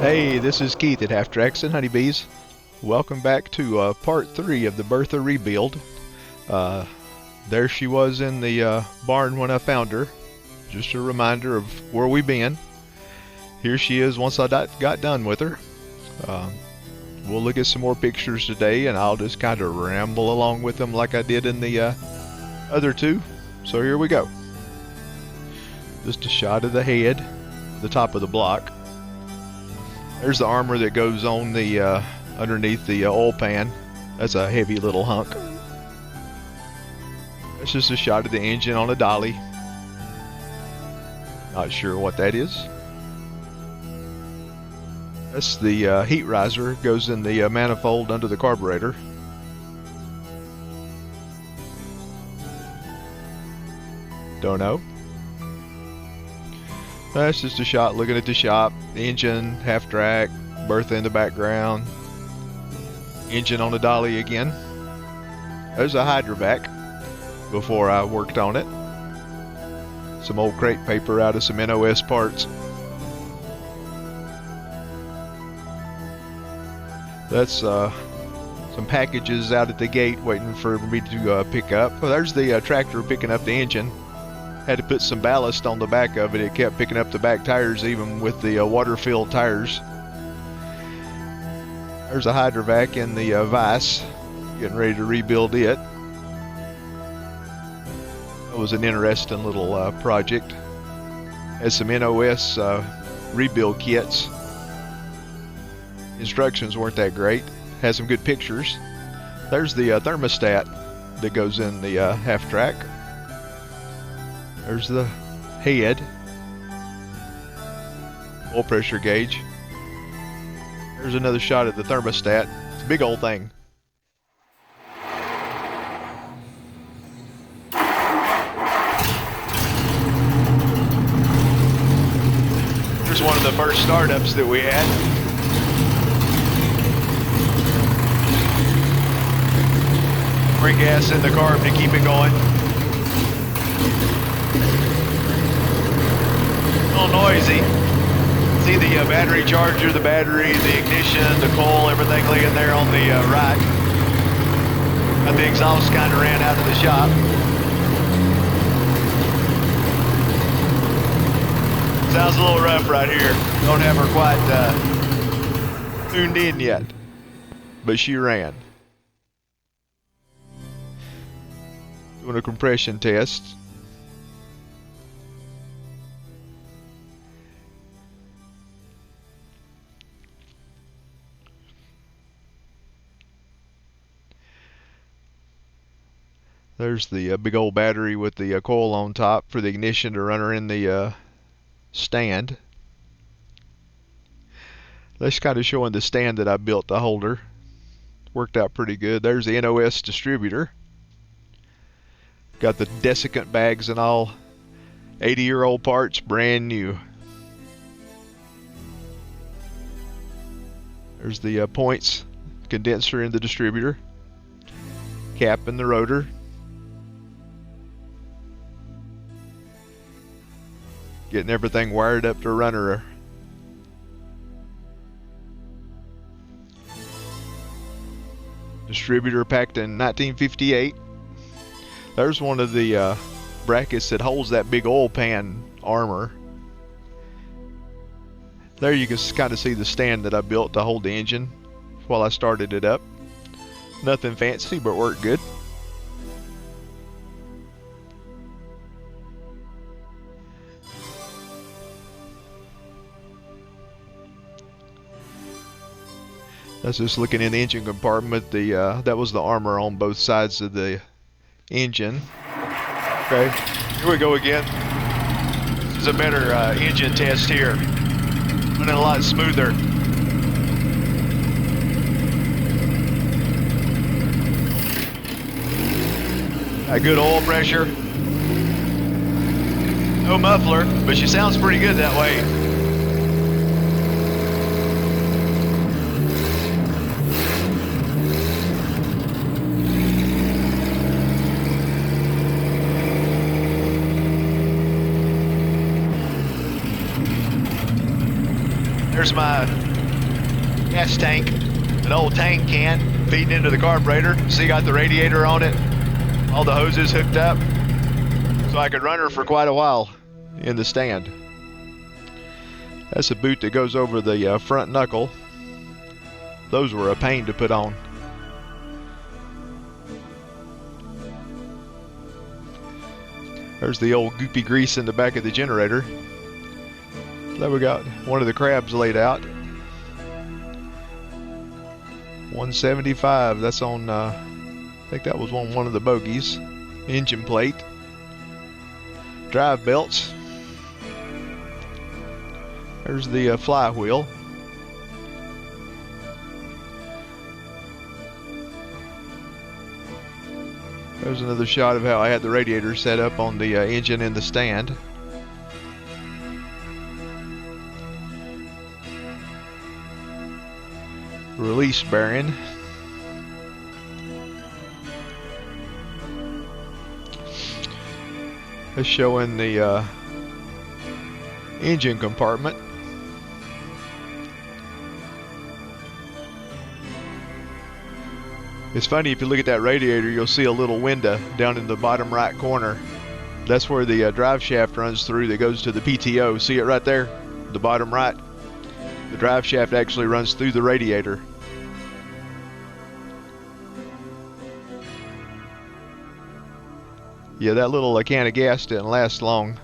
Hey, this is Keith at Half Tracks and Honeybees. Welcome back to part 3 of the Bertha rebuild. There she was in the barn when I found her. Just a reminder of where we've been. Here she is once I got done with her. We'll look at some more pictures today, and I'll just kind of ramble along with them like I did in the other two. So here we go. Just a shot of the head, the top of the block. There's the armor that goes on the underneath the oil pan. That's a heavy little hunk. That's just a shot of the engine on a dolly. Not sure what that is. That's the heat riser. Goes in the manifold under the carburetor. Don't know. That's just a shot looking at the shop. The engine, half track, Bertha in the background. Engine on the dolly again. There's a hydrovac before I worked on it. Some old crate paper out of some NOS parts. That's some packages out at the gate waiting for me to pick up. Well, there's the tractor picking up the engine. Had to put some ballast on the back of it. It kept picking up the back tires even with the water-filled tires. There's a hydrovac in the vise. Getting ready to rebuild it. It was an interesting little project. Has some NOS rebuild kits. Instructions weren't that great. Has some good pictures. There's the thermostat that goes in the half track. There's the head. Oil pressure gauge. There's another shot of the thermostat. It's a big old thing. Here's one of the first startups that we had. Bring gas in the carb to keep it going. A little noisy. See the battery charger, the battery, the ignition, the coil, everything laying there on the right. And the exhaust kind of ran out of the shop. Sounds a little rough right here. Don't have her quite tuned in yet, but she ran. Doing a compression test. There's the big old battery with the coil on top for the ignition to run her in the stand. That's kind of showing the stand that I built to hold her. Worked out pretty good. There's the NOS distributor. Got the desiccant bags and all. 80-year-old parts, brand new. There's the points, condenser in the distributor. Cap in the rotor. Getting everything wired up to run her. Distributor packed in 1958. There's one of the brackets that holds that big oil pan armor. There you can kind of see the stand that I built to hold the engine while I started it up. Nothing fancy, but worked good. That's just looking in the engine compartment. That was the armor on both sides of the engine. Okay, here we go again. This is a better engine test here. Running a lot smoother. Got good oil pressure. No muffler, but she sounds pretty good that way. There's my gas tank, an old tank can feeding into the carburetor. See, got the radiator on it, all the hoses hooked up, so I could run her for quite a while in the stand. That's a boot that goes over the front knuckle. Those were a pain to put on. There's the old goopy grease in the back of the generator. There we got one of the crabs laid out. 175, that's on, I think that was on one of the bogies. Engine plate. Drive belts. There's the flywheel. There's another shot of how I had the radiator set up on the engine in the stand. Release bearing. That's showing the engine compartment. It's funny, if you look at that radiator, you'll see a little window down in the bottom right corner. That's where the drive shaft runs through that goes to the PTO. See it right there? The bottom right. The drive shaft actually runs through the radiator. Yeah, that little can of gas didn't last long.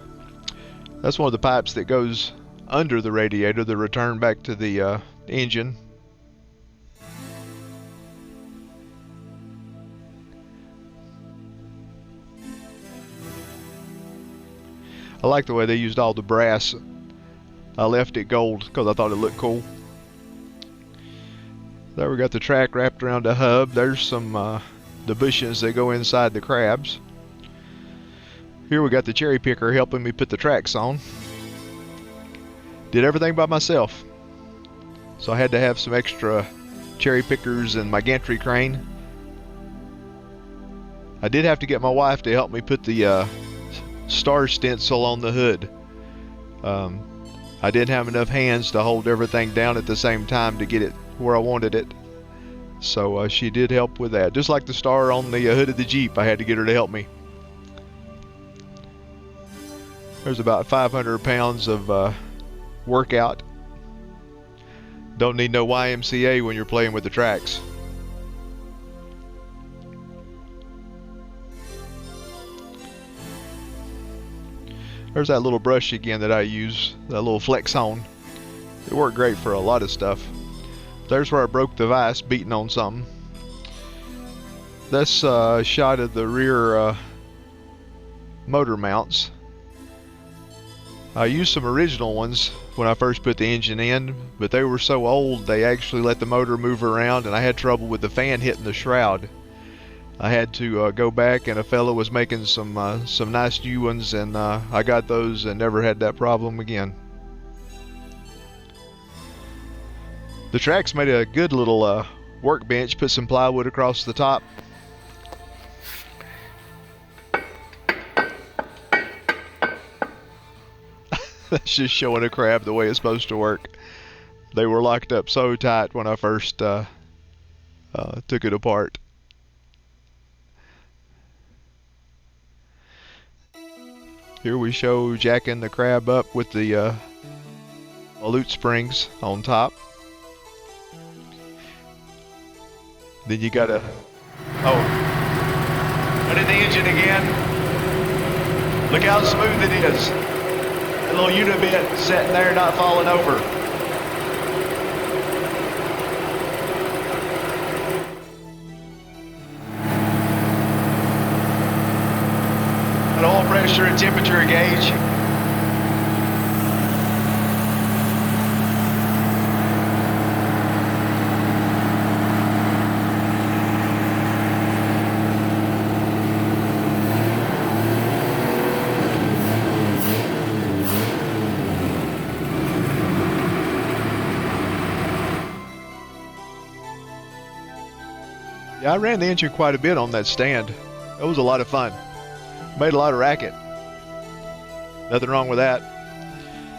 That's one of the pipes that goes under the radiator to return back to the engine. I like the way they used all the brass. I left it gold because I thought it looked cool. There we got the track wrapped around the hub. There's some the bushings that go inside the crabs. Here we got the cherry picker helping me put the tracks on. Did everything by myself. So I had to have some extra cherry pickers and my gantry crane. I did have to get my wife to help me put the star stencil on the hood. I didn't have enough hands to hold everything down at the same time to get it where I wanted it. So she did help with that. Just like the star on the hood of the Jeep, I had to get her to help me. There's about 500 pounds of workout. Don't need no YMCA when you're playing with the tracks. There's that little brush again that I use, that little flex on. It worked great for a lot of stuff. There's where I broke the vise beating on something. That's a shot of the rear motor mounts. I used some original ones when I first put the engine in, but they were so old they actually let the motor move around, and I had trouble with the fan hitting the shroud. I had to go back, and a fellow was making some nice new ones, and I got those and never had that problem again. The tracks made a good little workbench. Put some plywood across the top. That's just showing a crab the way it's supposed to work. They were locked up so tight when I first took it apart. Here we show jacking the crab up with the loot springs on top. Then you gotta, put in the engine again. Look how smooth it is. That little unibit sitting there not falling over. An oil pressure and temperature gauge. Yeah, I ran the engine quite a bit on that stand. It was a lot of fun. Made a lot of racket. Nothing wrong with that.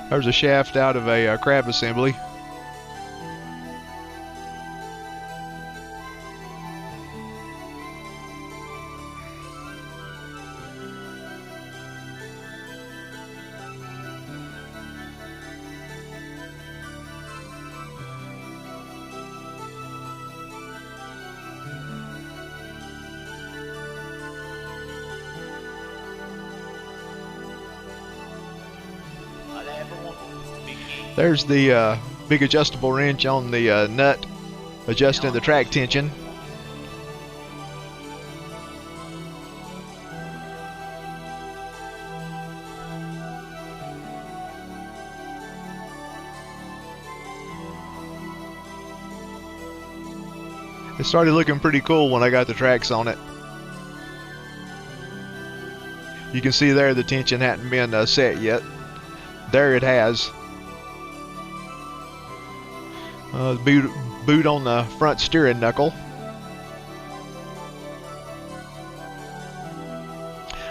There's a shaft out of a crab assembly. There's the big adjustable wrench on the nut adjusting the track tension. It started looking pretty cool when I got the tracks on it. You can see there the tension hadn't been set yet. There it has. Boot on the front steering knuckle.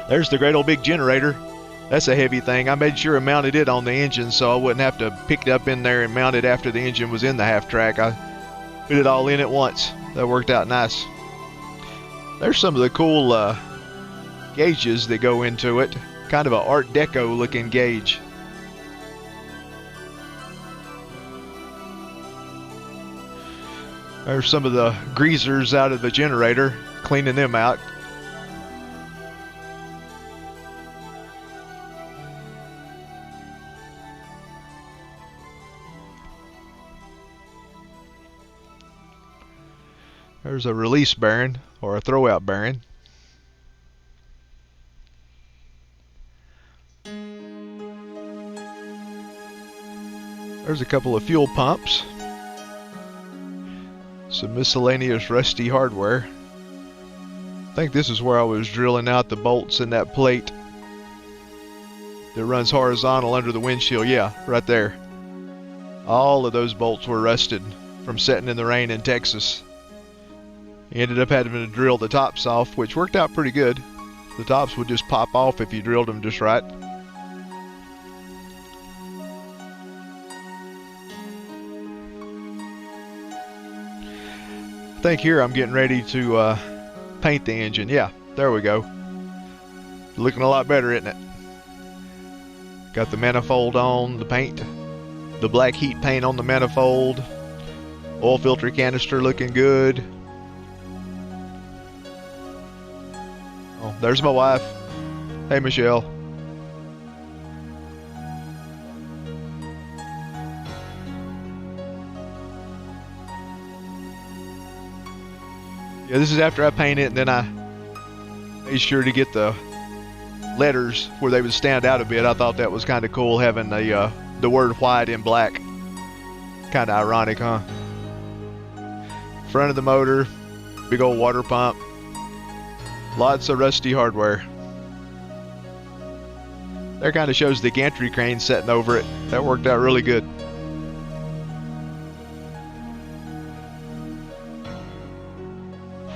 There's the great old big generator. That's a heavy thing. I made sure I mounted it on the engine so I wouldn't have to pick it up in there and mount it after the engine was in the half track. I put it all in at once. That worked out nice. There's some of the cool gauges that go into it. Kind of an Art Deco looking gauge. There's some of the greasers out of the generator, cleaning them out. There's a release bearing or a throwout bearing. There's a couple of fuel pumps. Some miscellaneous rusty hardware. I think this is where I was drilling out the bolts in that plate that runs horizontal under the windshield. Yeah, right there. All of those bolts were rusted from sitting in the rain in Texas. Ended up having to drill the tops off, which worked out pretty good. The tops would just pop off if you drilled them just right. I think here I'm getting ready to paint the engine. Yeah, there we go. Looking a lot better, isn't it? Got the manifold on, the paint, the black heat paint on the manifold, oil filter canister looking good. Oh, there's my wife. Hey, Michelle. Yeah, this is after I paint it, and then I made sure to get the letters where they would stand out a bit. I thought that was kind of cool, having the word white in black. Kind of ironic, huh? Front of the motor, big old water pump. Lots of rusty hardware. There kind of shows the gantry crane sitting over it. That worked out really good.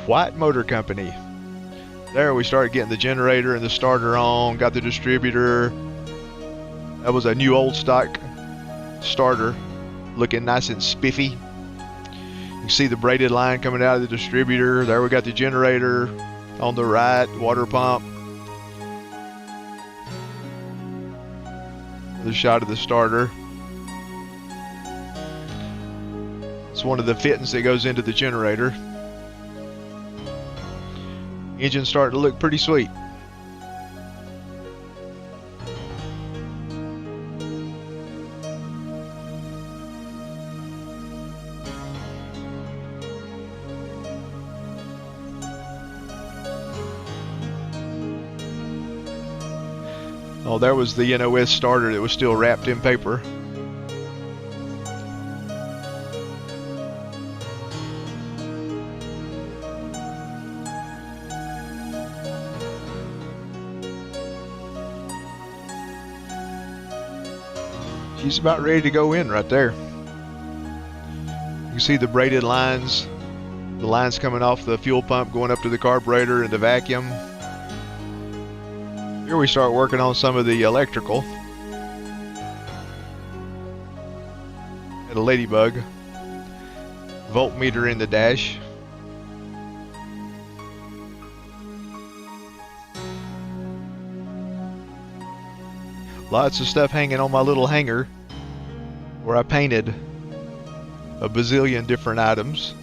White Motor Company. There we started getting the generator and the starter on. Got the distributor. That was a new old stock starter. Looking nice and spiffy. You can see the braided line coming out of the distributor. There we got the generator. On the right, water pump. The shot of the starter. It's one of the fittings that goes into the generator. Engine's starting to look pretty sweet. Oh, there was the NOS starter that was still wrapped in paper. She's about ready to go in right there. You can see the braided lines, the lines coming off the fuel pump going up to the carburetor and the vacuum. Here we start working on some of the electrical. Got a ladybug. Voltmeter in the dash. Lots of stuff hanging on my little hanger where I painted a bazillion different items.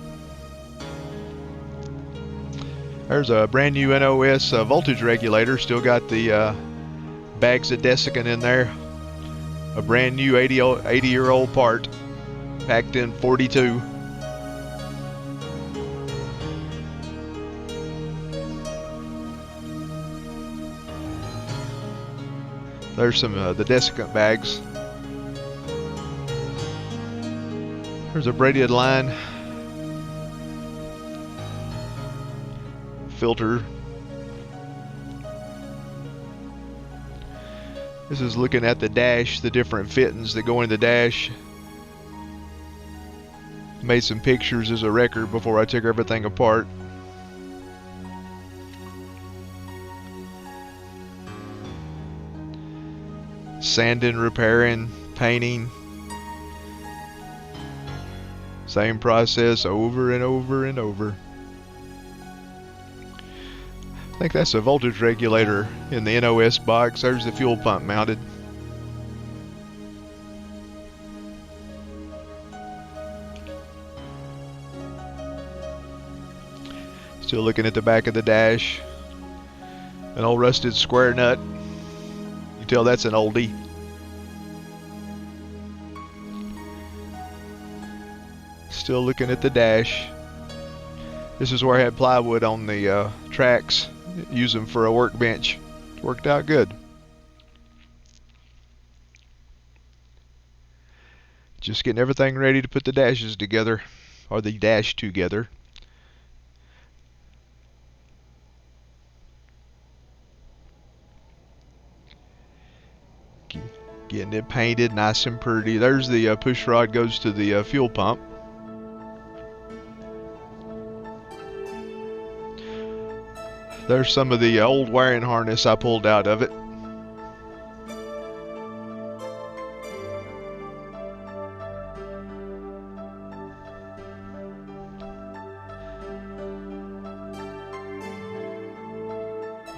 There's a brand new NOS voltage regulator. Still got the bags of desiccant in there. A brand new 80-year-old part packed in 42. There's some the desiccant bags. There's a braided line. Filter. This is looking at the dash, the different fittings that go in the dash. Made some pictures as a record before I took everything apart. Sanding, repairing, painting. Same process over and over and over. I think that's a voltage regulator in the NOS box. There's the fuel pump mounted. Still looking at the back of the dash. An old rusted square nut. You tell that's an oldie. Still looking at the dash. This is where I had plywood on the tracks. Use them for a workbench. It worked out good. Just getting everything ready to put the dashes together, or the dash together. Getting it painted nice and pretty. There's the push rod goes to the fuel pump. There's some of the old wiring harness I pulled out of it.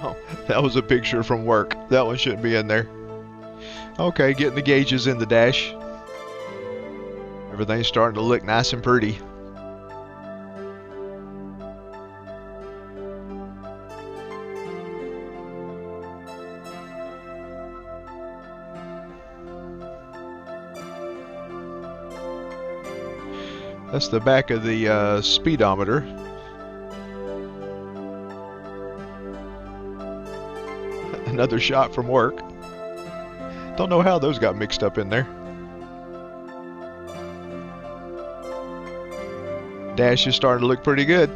Oh, that was a picture from work. That one shouldn't be in there. Okay, getting the gauges in the dash. Everything's starting to look nice and pretty. That's the back of the speedometer. Another shot from work. Don't know how those got mixed up in there. Dash is starting to look pretty good.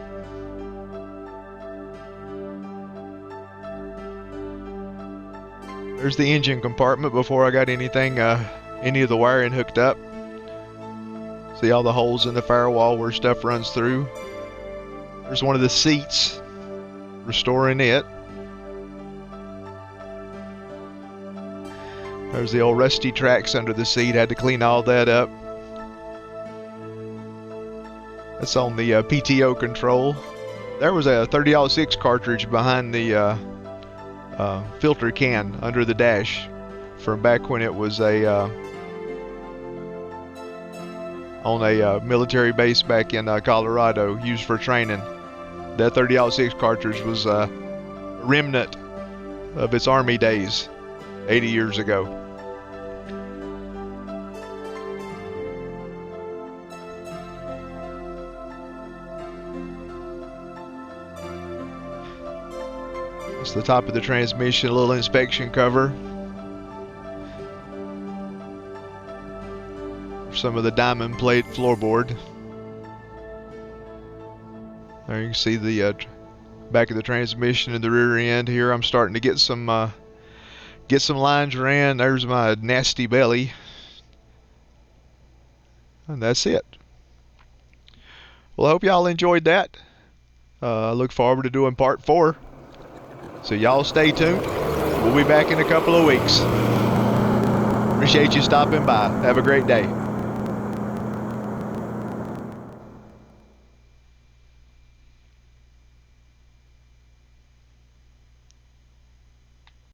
There's the engine compartment before I got anything, any of the wiring hooked up. See all the holes in the firewall where stuff runs through. There's one of the seats, restoring it. There's the old rusty tracks under the seat, had to clean all that up. That's on the PTO control. There was a 30-06 cartridge behind the filter can under the dash from back when it was on a military base back in Colorado, used for training. That 30-06 cartridge was a remnant of its Army days 80 years ago. That's the top of the transmission, a little inspection cover. Some of the diamond plate floorboard. There you can see the back of the transmission and the rear end here. I'm starting to get some lines ran. There's my nasty belly. And that's it. Well, I hope y'all enjoyed that. I look forward to doing part 4. So y'all stay tuned. We'll be back in a couple of weeks. Appreciate you stopping by. Have a great day.